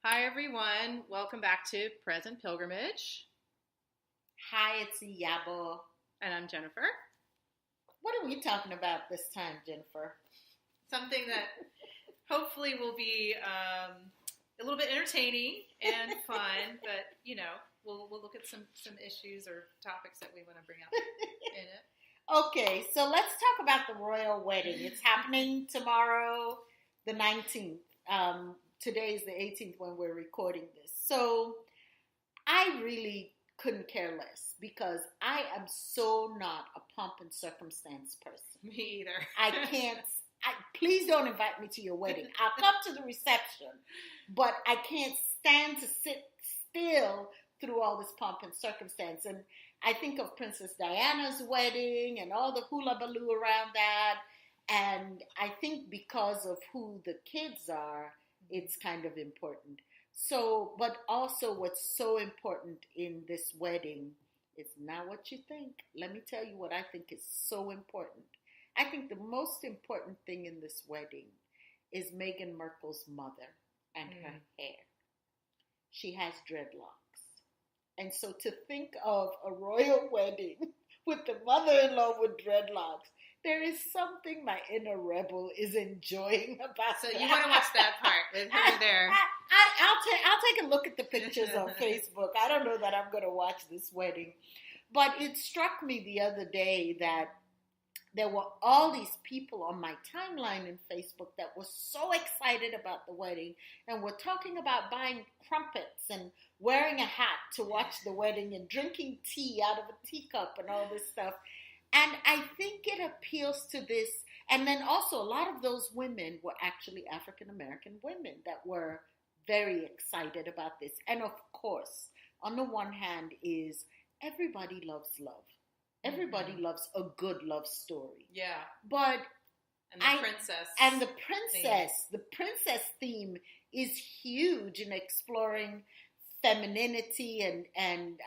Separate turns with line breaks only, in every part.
Hi, everyone. Welcome back to Present Pilgrimage.
Hi, it's Yabo.
And I'm Jennifer.
What are we talking about this time, Jennifer?
Something that hopefully will be a little bit entertaining and fun, but, we'll look at some issues or topics that we want to bring up in it.
Okay, so let's talk about the royal wedding. It's happening tomorrow, the 19th. Today is the 18th when we're recording this. So I really couldn't care less because I am so not a pomp and circumstance person.
Me either.
I can't. Please don't invite me to your wedding. I'll come to the reception, but I can't stand to sit still through all this pomp and circumstance. And I think of Princess Diana's wedding and all the hula baloo around that. And I think because of who the kids are, it's kind of important. So, but also what's so important in this wedding is not what you think. Let me tell you what I think is so important. I think the most important thing in this wedding is Meghan Markle's mother and her hair. She has dreadlocks. And so to think of a royal wedding with the mother-in-law with dreadlocks, there is something my inner rebel is enjoying about
So
that.
you want to watch that part with her there.
I'll take a look at the pictures on Facebook. I don't know that I'm going to watch this wedding. But it struck me the other day that there were all these people on my timeline in Facebook that were so excited about the wedding and were talking about buying crumpets and wearing a hat to watch the wedding and drinking tea out of a teacup and all this stuff. And I think it appeals to this. And then also a lot of those women were actually African-American women that were very excited about this. And of course, on the one hand is everybody loves love. Everybody loves a good love story.
Yeah.
But
and the
princess theme is huge in exploring femininity and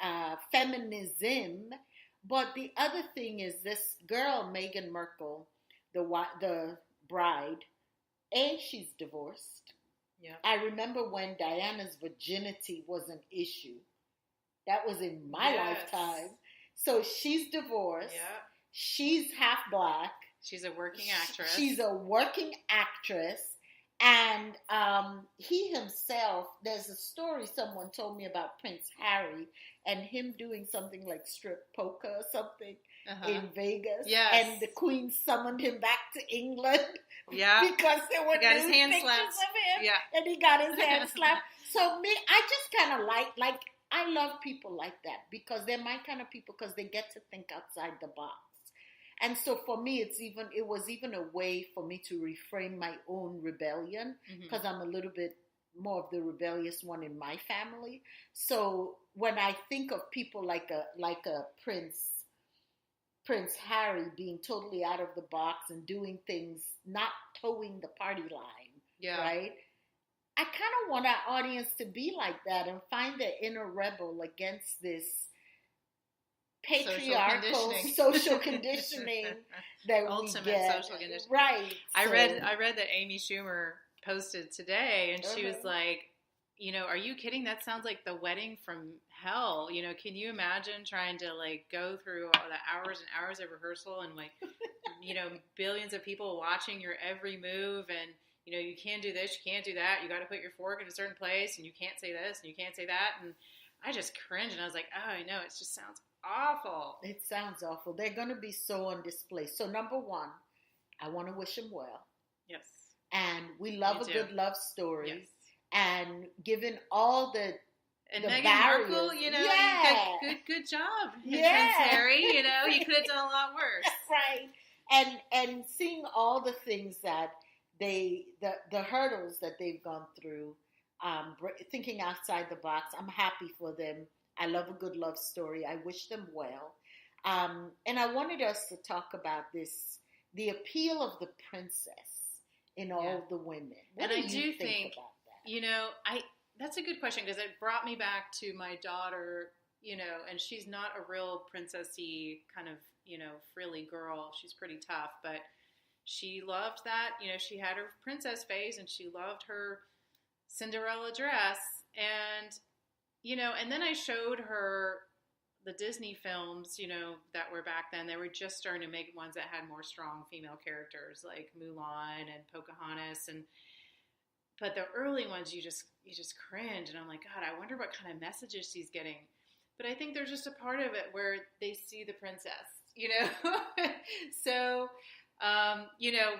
feminism. But the other thing is this girl, Meghan Markle, the bride, she's divorced.
Yeah.
I remember when Diana's virginity was an issue. That was in my lifetime. So she's divorced.
Yeah.
She's half black.
She's a working actress.
She's a working actress. And he himself, there's a story someone told me about Prince Harry and him doing something like strip poker or something in Vegas.
Yes.
And the Queen summoned him back to England.
Yeah.
Because there were
got his
nude
hand
pictures
slapped.
of him.
Yeah.
And he got his hand slapped. So I just kind of like I love people like that because they're my kind of people because they get to think outside the box. And so for me, it was even a way for me to reframe my own rebellion because I'm a little bit more of the rebellious one in my family. So when I think of people like a Prince Harry being totally out of the box and doing things, not towing the party line, right? I kind of want our audience to be like that and find their inner rebel against this patriarchal social conditioning that
ultimate
we get.
Social conditioning.
Right.
I read that Amy Schumer posted today, and she was like, are you kidding? That sounds like the wedding from hell. Can you imagine trying to go through all the hours and hours of rehearsal and billions of people watching your every move and you can't do this, you can't do that. You got to put your fork in a certain place, and you can't say this, and you can't say that. And I just cringed, and I was like, oh, I know, it just sounds awful.
It sounds awful. They're going to be so on display. So number one, I want to wish them well.
Yes.
And we love good love story.
Yes.
And given all the
Meghan
barriers,
Markle, good job.
Yeah.
Prince Harry, you could have done a lot worse.
Right. And seeing all the things that the hurdles that they've gone through, thinking outside the box. I'm happy for them. I love a good love story. I wish them well. And I wanted us to talk about the appeal of the princess in all the women. What do you think about that?
That's a good question because it brought me back to my daughter, and she's not a real princessy kind of, frilly girl. She's pretty tough, but she loved that. She had her princess phase and she loved her Cinderella dress. And, and then I showed her the Disney films, that were back then. They were just starting to make ones that had more strong female characters like Mulan and Pocahontas. But the early ones, you just cringe. And I'm like, God, I wonder what kind of messages she's getting. But I think there's just a part of it where they see the princess, So,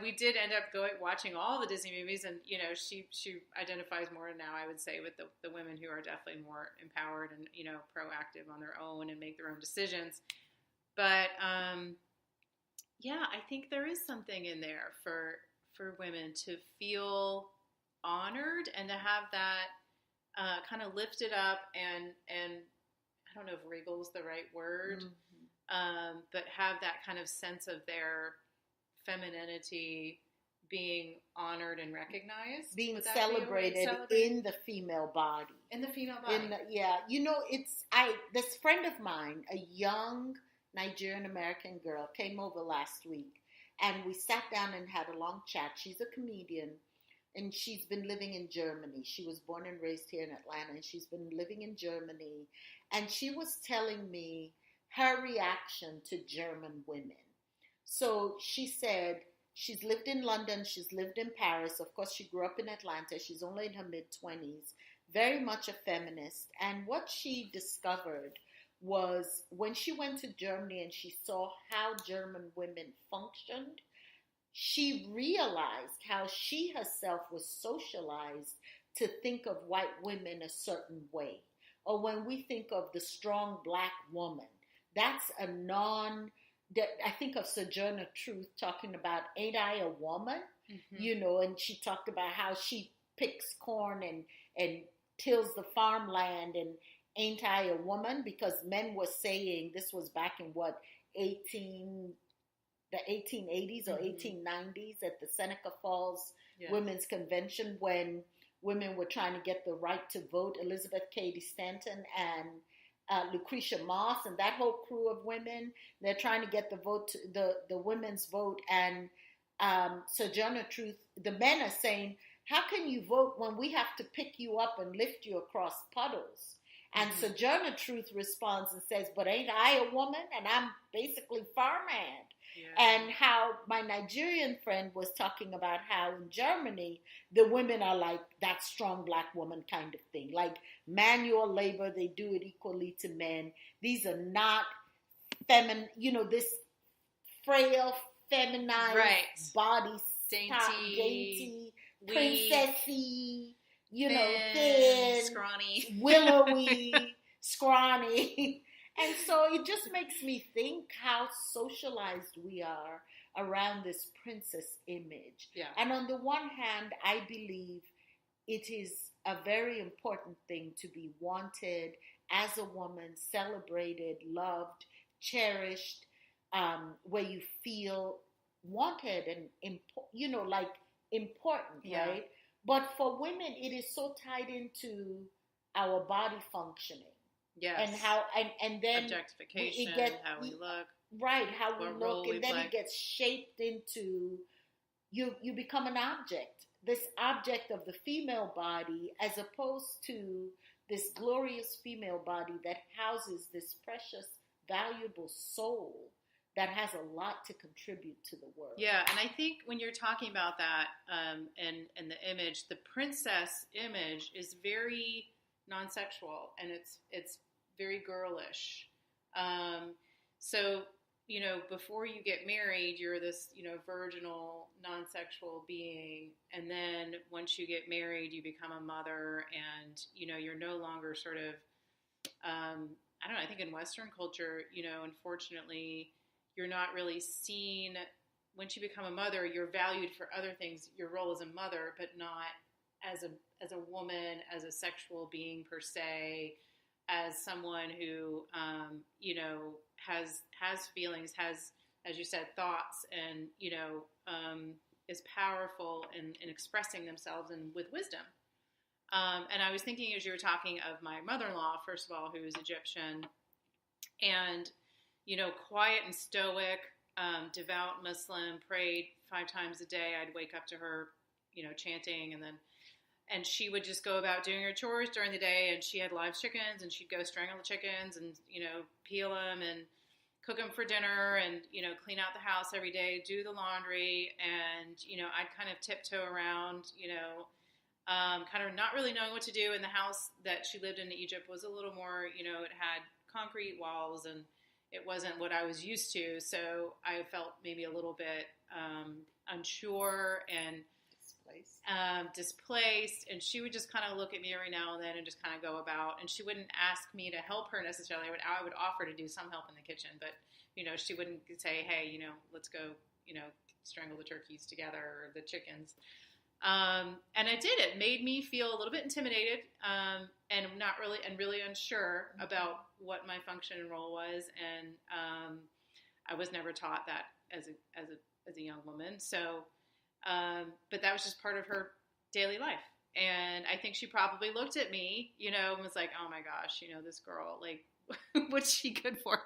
we did end up watching all the Disney movies, and she identifies more now, I would say, with the women who are definitely more empowered and proactive on their own and make their own decisions. But I think there is something in there for women to feel honored and to have that kind of lifted up and I don't know if regal is the right word, but have that kind of sense of their femininity being honored and recognized,
being celebrated in the female body.
In the female body.
This friend of mine, a young Nigerian American girl, came over last week, and we sat down and had a long chat. She's a comedian, and she's been living in Germany. She was born and raised here in Atlanta, and she's been living in Germany. And she was telling me her reaction to German women. So she said she's lived in London, she's lived in Paris. Of course, she grew up in Atlanta. She's only in her mid-20s, very much a feminist. And what she discovered was when she went to Germany and she saw how German women functioned, she realized how she herself was socialized to think of white women a certain way. Or when we think of the strong black woman, that's I think of Sojourner Truth talking about, ain't I a woman? Mm-hmm. And she talked about how she picks corn and tills the farmland, and ain't I a woman? Because men were saying, this was back in the 1880s or 1890s at the Seneca Falls Women's Convention, when women were trying to get the right to vote. Elizabeth Cady Stanton and Lucretia Moss and that whole crew of women, they're trying to get the vote, the women's vote. And Sojourner Truth, the men are saying, how can you vote when we have to pick you up and lift you across puddles? And Sojourner Truth responds and says, but ain't I a woman? And I'm basically farmhand. Yeah. And how my Nigerian friend was talking about how in Germany, the women are like that strong black woman kind of thing. Like manual labor, they do it equally to men. These are not feminine, this frail, feminized body, dainty, princessy, thin,
scrawny,
willowy, scrawny. And so it just makes me think how socialized we are around this princess image.
Yeah.
And on the one hand, I believe it is a very important thing to be wanted as a woman, celebrated, loved, cherished, where you feel wanted and, important, right? But for women, it is so tied into our body functioning.
Yes.
And how and then
objectification, how we look.
Right, how we look, and then it gets shaped into you become an object. This object of the female body, as opposed to this glorious female body that houses this precious, valuable soul that has a lot to contribute to the world.
Yeah, and I think when you're talking about that, and the image, the princess image is very non-sexual, and it's very girlish. So, before you get married, you're this, virginal, non-sexual being. And then once you get married, you become a mother, and, you're no longer sort of, I don't know, I think in Western culture, unfortunately, you're not really seen. Once you become a mother, you're valued for other things, your role as a mother, but not as a woman, as a sexual being per se, as someone who, has feelings, has, as you said, thoughts, and, is powerful in expressing themselves and with wisdom. And I was thinking as you were talking of my mother-in-law, first of all, who is Egyptian, and, quiet and stoic, devout Muslim, prayed 5 times a day. I'd wake up to her, chanting, and then and she would just go about doing her chores during the day, and she had live chickens, and she'd go strangle the chickens and, peel them and cook them for dinner and, clean out the house every day, do the laundry. And, I'd kind of tiptoe around, kind of not really knowing what to do. And the house that she lived in Egypt was a little more, it had concrete walls and it wasn't what I was used to. So I felt maybe a little bit unsure and displaced, and she would just kind of look at me every now and then and just kind of go about, and she wouldn't ask me to help her necessarily. I would offer to do some help in the kitchen, but she wouldn't say, hey, let's go strangle the turkeys together or the chickens. And I did. It made me feel a little bit intimidated, and really unsure about what my function and role was, and I was never taught that as a young woman. So but that was just part of her daily life. And I think she probably looked at me, and was like, oh my gosh, this girl, like, what's she good for?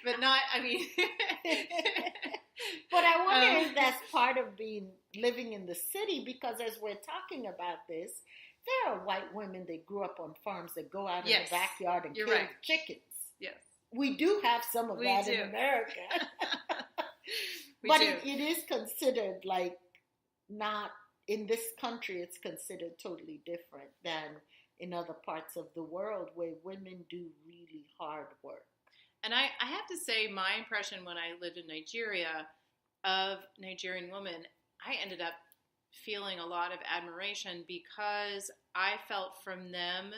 But not, I mean.
But I wonder if that's part of living in the city, because as we're talking about this, there are white women that grew up on farms that go out in the backyard and kill chickens.
Yes.
We do have some of that in America. But it is considered like, not in this country, it's considered totally different than in other parts of the world where women do really hard work.
And I have to say, my impression when I lived in Nigeria of Nigerian women, I ended up feeling a lot of admiration because I felt from them,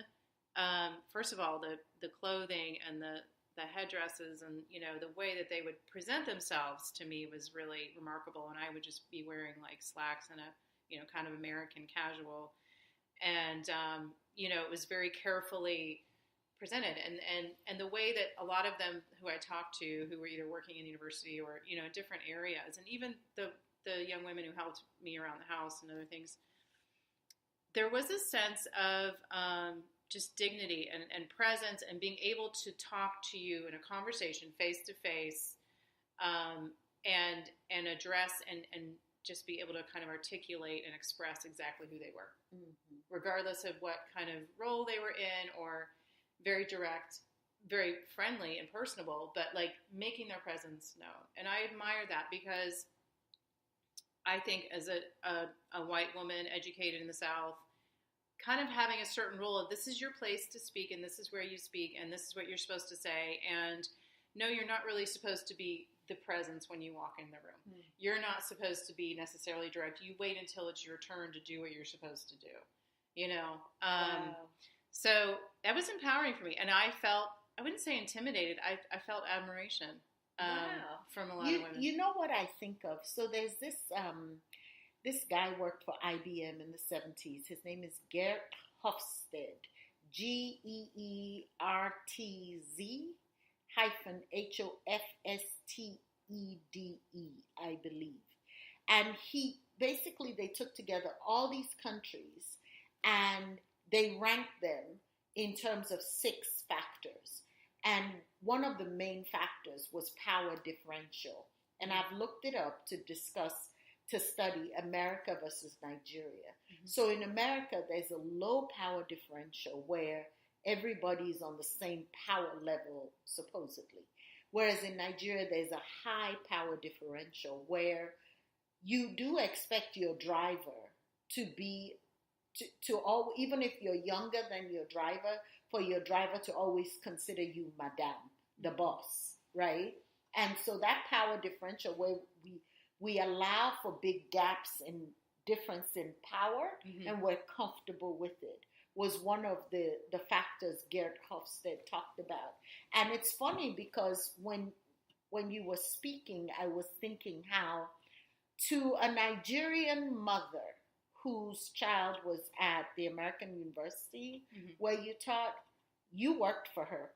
first of all, the clothing and the headdresses and, the way that they would present themselves to me was really remarkable. And I would just be wearing like slacks and a, kind of American casual. And, it was very carefully presented. And the way that a lot of them who I talked to, who were either working in university or, different areas, and even the young women who helped me around the house and other things, there was a sense of, just dignity and presence and being able to talk to you in a conversation face to face, and address and just be able to kind of articulate and express exactly who they were, regardless of what kind of role they were in, or very direct, very friendly and personable, but like making their presence known. And I admire that because I think as a white woman educated in the South, kind of having a certain rule of this is your place to speak and this is where you speak and this is what you're supposed to say. And no, you're not really supposed to be the presence when you walk in the room. You're not supposed to be necessarily direct. You wait until it's your turn to do what you're supposed to do, Wow. So that was empowering for me. And I felt, I wouldn't say intimidated. I felt admiration from a lot of women.
You know what I think of? So there's this guy worked for IBM in the 70s. His name is Gert Hofstede, Geertz Hofstede, I believe. And they took together all these countries and they ranked them in terms of 6 factors. And one of the main factors was power differential. And I've looked it up to study America versus Nigeria. So in America, there's a low power differential where everybody's on the same power level, supposedly. Whereas in Nigeria, there's a high power differential where you do expect your driver to be, even if you're younger than your driver, for your driver to always consider you madame, the boss, right? And so that power differential where we allow for big gaps in difference in power, and we're comfortable with it, was one of the factors Gert Hofstede talked about. And it's funny because when you were speaking, I was thinking how to a Nigerian mother whose child was at the American university where you taught, you worked for her.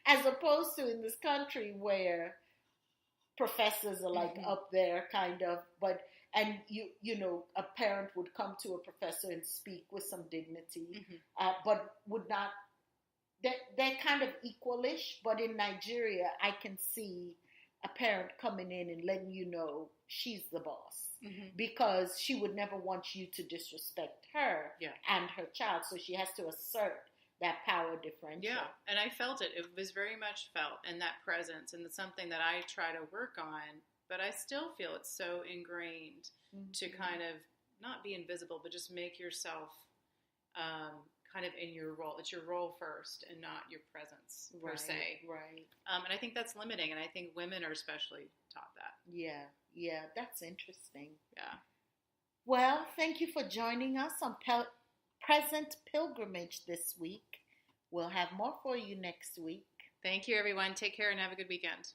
As opposed to in this country where professors are like up there kind of, and a parent would come to a professor and speak with some dignity, but would not, they're kind of equalish, but in Nigeria, I can see a parent coming in and letting you know she's the boss. because she would never want you to disrespect her and her child. So she has to assert that power differential.
Yeah, and I felt it. It was very much felt, and that presence, and it's something that I try to work on, but I still feel it's so ingrained to kind of not be invisible, but just make yourself kind of in your role. It's your role first and not your presence per se.
Right.
And I think that's limiting, and I think women are especially taught that.
Yeah, that's interesting.
Yeah.
Well, thank you for joining us on Present Pilgrimage this week. We'll have more for you next week.
Thank you, everyone. Take care and have a good weekend.